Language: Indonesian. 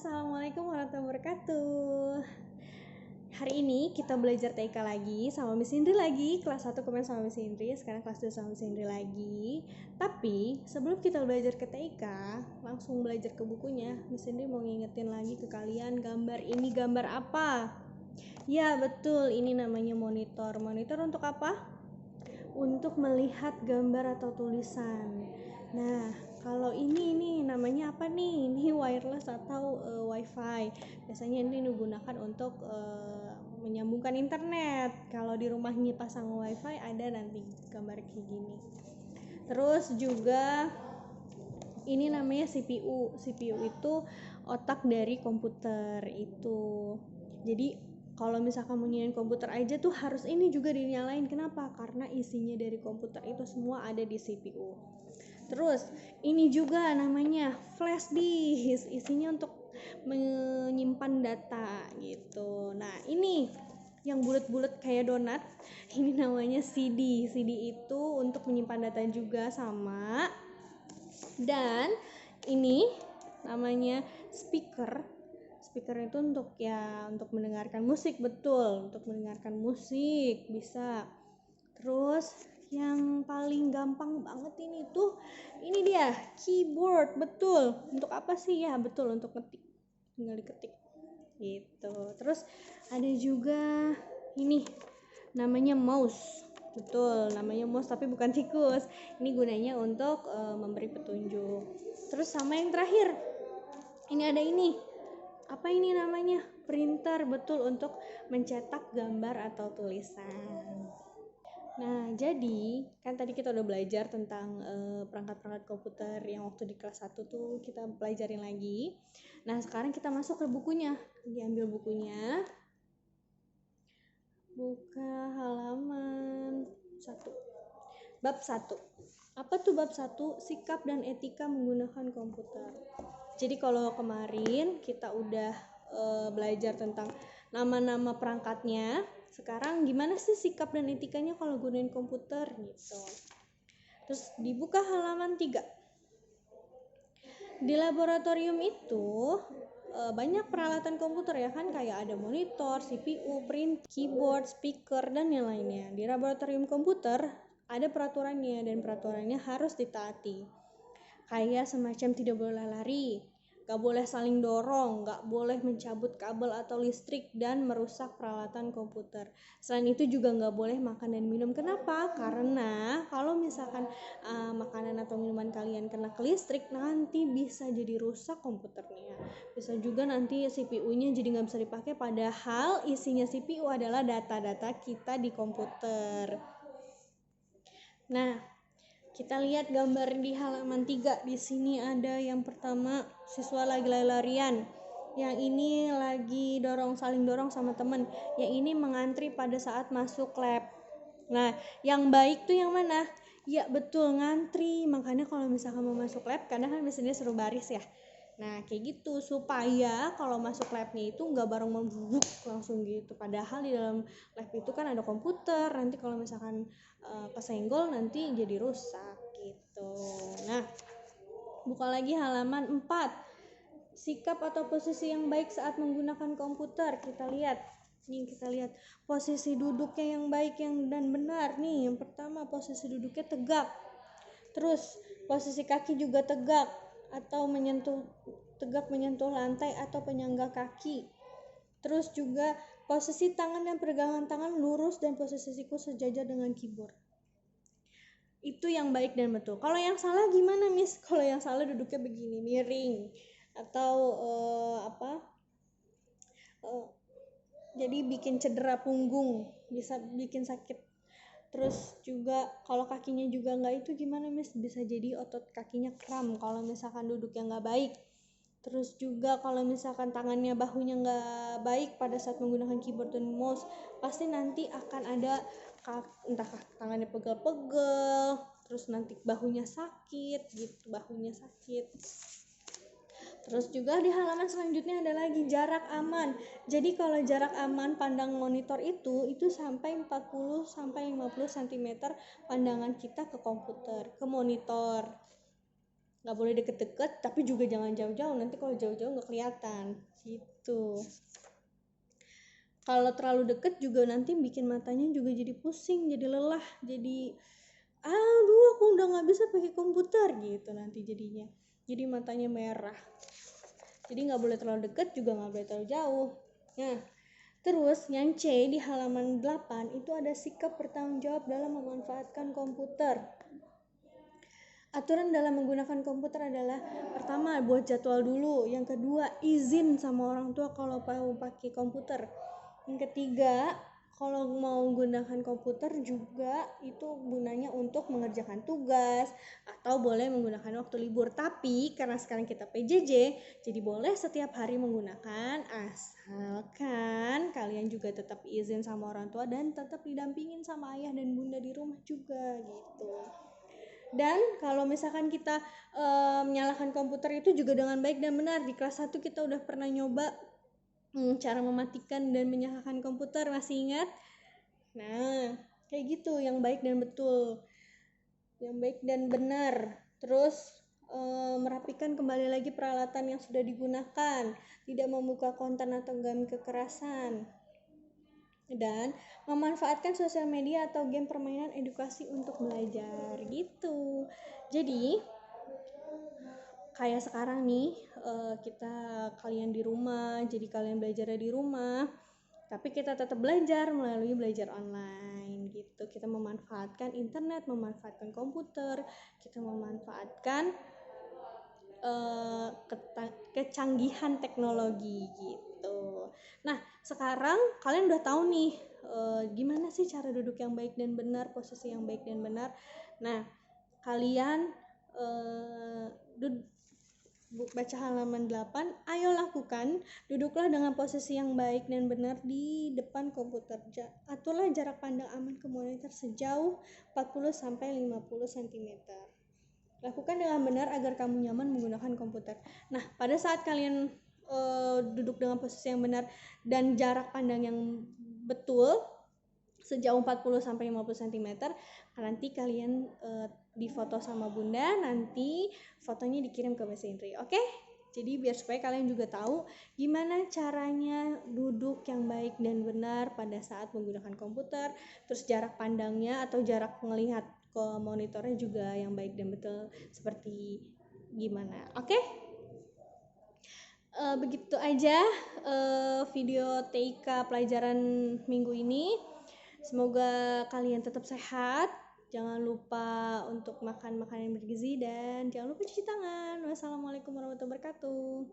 Assalamualaikum warahmatullahi wabarakatuh. Hari ini kita belajar TIK lagi sama Miss Indri lagi. Kelas 1 kemarin sama Miss Indri, sekarang kelas 2 sama Miss Indri lagi. Tapi sebelum kita belajar ke TIK, langsung belajar ke bukunya. Miss Indri mau ngingetin lagi ke kalian, gambar ini gambar apa? Ya betul, ini namanya monitor. Monitor untuk apa? Untuk melihat gambar atau tulisan. Nah, kalau ini namanya apa nih? Ini wireless atau wifi. Biasanya ini digunakan untuk menyambungkan internet. Kalau di rumahnya pasang wifi, ada nanti gambar kayak gini. Terus juga ini namanya CPU. CPU itu otak dari komputer itu. Jadi kalau misalkan mau nyalain komputer aja tuh harus ini juga dinyalain. Kenapa? Karena isinya dari komputer itu semua ada di CPU. Terus ini juga namanya flash disk, isinya untuk menyimpan data gitu. Nah ini yang bulat-bulat kayak donat, ini namanya CD. CD itu untuk menyimpan data juga sama. Dan ini namanya speaker. Speaker itu untuk mendengarkan musik, betul, untuk mendengarkan musik bisa. Terus yang paling gampang banget ini dia keyboard, betul. Untuk apa sih? Ya betul, untuk ngetik, tinggal diketik gitu. Terus ada juga ini namanya mouse, betul, namanya mouse tapi bukan tikus. Ini gunanya untuk memberi petunjuk. Terus sama yang terakhir ini ada ini, apa ini namanya? Printer, betul, untuk mencetak gambar atau tulisan. Nah, jadi kan tadi kita udah belajar tentang perangkat-perangkat komputer yang waktu di kelas 1 tuh kita pelajarin lagi. Nah, sekarang kita masuk ke bukunya. Diambil bukunya. Buka halaman 1. Bab 1. Apa tuh bab 1? Sikap dan etika menggunakan komputer. Jadi kalau kemarin kita udah belajar tentang nama-nama perangkatnya, sekarang gimana sih sikap dan etikanya kalau gunain komputer gitu. Terus dibuka halaman 3. Di laboratorium itu banyak peralatan komputer ya kan, kayak ada monitor, CPU, print, keyboard, speaker, dan yang lainnya. Di laboratorium komputer ada peraturannya dan peraturannya harus ditaati. Kayak semacam tidak boleh lari, gak boleh saling dorong, gak boleh mencabut kabel atau listrik dan merusak peralatan komputer. Selain itu juga gak boleh makan dan minum. Kenapa? Karena kalau misalkan makanan atau minuman kalian kena ke listrik, nanti bisa jadi rusak komputernya. Bisa juga nanti CPU-nya jadi gak bisa dipakai, padahal isinya CPU adalah data-data kita di komputer. Nah, kita lihat gambar di halaman 3. Di sini ada yang pertama, siswa lagi lari-larian. Yang ini lagi saling dorong sama temen. Yang ini mengantri pada saat masuk lab. Nah, yang baik tuh yang mana? Ya betul, ngantri. Makanya kalau misalkan mau masuk lab, kadang kan biasanya suruh baris ya. Nah, kayak gitu supaya kalau masuk labnya itu nggak bareng membubuk langsung gitu. Padahal di dalam lab itu kan ada komputer. Nanti kalau misalkan kesenggol nanti jadi rusak gitu. Nah, buka lagi halaman 4. Sikap atau posisi yang baik saat menggunakan komputer. Kita lihat posisi duduknya yang baik dan benar nih. Yang pertama, posisi duduknya tegak. Terus posisi kaki juga tegak atau menyentuh lantai atau penyangga kaki. Terus juga posisi tangan dan pergelangan tangan lurus dan posisi siku sejajar dengan keyboard. Itu yang baik dan betul. Kalau yang salah gimana, Miss? Kalau yang salah duduknya begini, miring atau jadi bikin cedera punggung, bisa bikin sakit. Terus juga kalau kakinya juga nggak itu gimana, Miss? Bisa jadi otot kakinya kram kalau misalkan duduknya nggak baik. Terus juga kalau misalkan tangannya, bahunya nggak baik pada saat menggunakan keyboard dan mouse, pasti nanti akan ada entah tangannya pegel-pegel, terus nanti bahunya sakit. Terus juga di halaman selanjutnya ada lagi jarak aman. Jadi kalau jarak aman pandang monitor itu sampai 40 sampai 50 cm pandangan kita ke komputer, ke monitor. nggak boleh deket-deket, tapi juga jangan jauh-jauh, nanti kalau jauh-jauh nggak kelihatan gitu. Kalau terlalu deket juga nanti bikin matanya juga jadi pusing, jadi lelah, jadi aduh aku udah nggak bisa pakai komputer gitu nanti jadinya, jadi matanya merah. Jadi nggak boleh terlalu deket, juga nggak boleh terlalu jauh. Nah, terus yang C di halaman 8 itu ada sikap bertanggung jawab dalam memanfaatkan komputer. Aturan dalam menggunakan komputer adalah, pertama buat jadwal dulu, yang kedua izin sama orang tua kalau mau pakai komputer, yang ketiga kalau mau menggunakan komputer juga itu gunanya untuk mengerjakan tugas atau boleh menggunakan waktu libur. Tapi karena sekarang kita PJJ, jadi boleh setiap hari menggunakan, asalkan kalian juga tetap izin sama orang tua dan tetap didampingin sama ayah dan bunda di rumah juga gitu. Dan kalau misalkan kita menyalakan komputer itu juga dengan baik dan benar. Di kelas 1 kita udah pernah nyoba cara mematikan dan menyalakan komputer, masih ingat? Nah, kayak gitu yang baik dan betul. Yang baik dan benar. Terus merapikan kembali lagi peralatan yang sudah digunakan, tidak membuka konten atau game kekerasan, dan memanfaatkan sosial media atau game permainan edukasi untuk belajar gitu. Jadi kayak sekarang nih kita kalian di rumah, jadi kalian belajarnya di rumah, tapi kita tetap belajar melalui belajar online gitu. Kita memanfaatkan internet, memanfaatkan komputer, kita memanfaatkan kecanggihan teknologi gitu. Nah, sekarang kalian udah tahu nih gimana sih cara duduk yang baik dan benar, posisi yang baik dan benar. Nah, kalian baca halaman 8, ayo lakukan, duduklah dengan posisi yang baik dan benar di depan komputer. Aturlah jarak pandang aman ke monitor sejauh 40-50 cm. Lakukan dengan benar agar kamu nyaman menggunakan komputer. Nah, pada saat kalian duduk dengan posisi yang benar dan jarak pandang yang betul sejauh 40-50 cm, nanti kalian difoto sama bunda, nanti fotonya dikirim ke Miss Indri. Oke? Jadi biar supaya kalian juga tahu gimana caranya duduk yang baik dan benar pada saat menggunakan komputer, terus jarak pandangnya atau jarak melihat ke monitornya juga yang baik dan betul seperti gimana. Oke? Begitu aja video TIK pelajaran minggu ini. Semoga kalian tetap sehat. Jangan lupa untuk makan makanan yang bergizi dan jangan lupa cuci tangan. Wassalamualaikum warahmatullahi wabarakatuh.